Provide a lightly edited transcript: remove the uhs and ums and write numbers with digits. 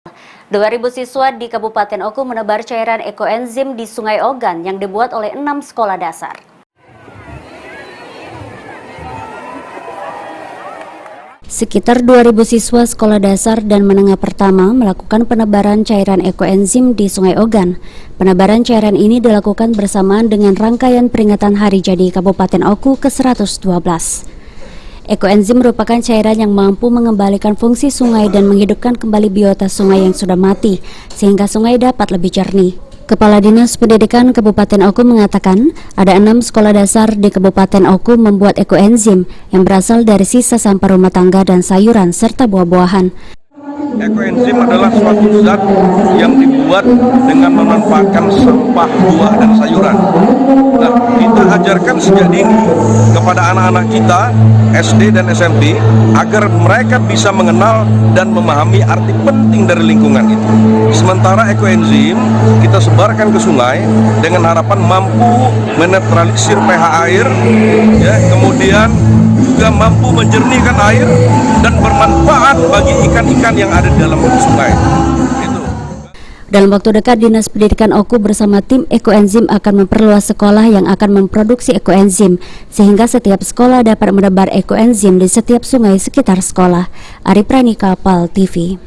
2.000 siswa di Kabupaten Oku menebar cairan ekoenzim di Sungai Ogan yang dibuat oleh 6 sekolah dasar. Sekitar 2.000 siswa sekolah dasar dan menengah pertama melakukan penebaran cairan ekoenzim di Sungai Ogan. Penebaran cairan ini dilakukan bersamaan dengan rangkaian peringatan Hari Jadi Kabupaten Oku ke-112. Ekoenzim merupakan cairan yang mampu mengembalikan fungsi sungai dan menghidupkan kembali biota sungai yang sudah mati, sehingga sungai dapat lebih jernih. Kepala Dinas Pendidikan Kabupaten Oku mengatakan, ada 6 sekolah dasar di Kabupaten Oku membuat ekoenzim yang berasal dari sisa sampah rumah tangga dan sayuran serta buah-buahan. Ekoenzim adalah suatu zat yang dibuat dengan memanfaatkan sampah buah dan sayuran. Nah, kita ajarkan sejak dini kepada anak-anak kita SD dan SMP agar mereka bisa mengenal dan memahami arti penting dari lingkungan itu. Sementara ekoenzim kita sebarkan ke sungai dengan harapan mampu menetralisir pH air, ya, kemudian juga mampu menjernihkan air dan bermanfaat bagi ikan-ikan yang ada di dalam sungai. Dalam waktu dekat, Dinas Pendidikan Oku bersama tim ekoenzim akan memperluas sekolah yang akan memproduksi ekoenzim, sehingga setiap sekolah dapat menebar ekoenzim di setiap sungai sekitar sekolah. Ari Pranika, PAL TV.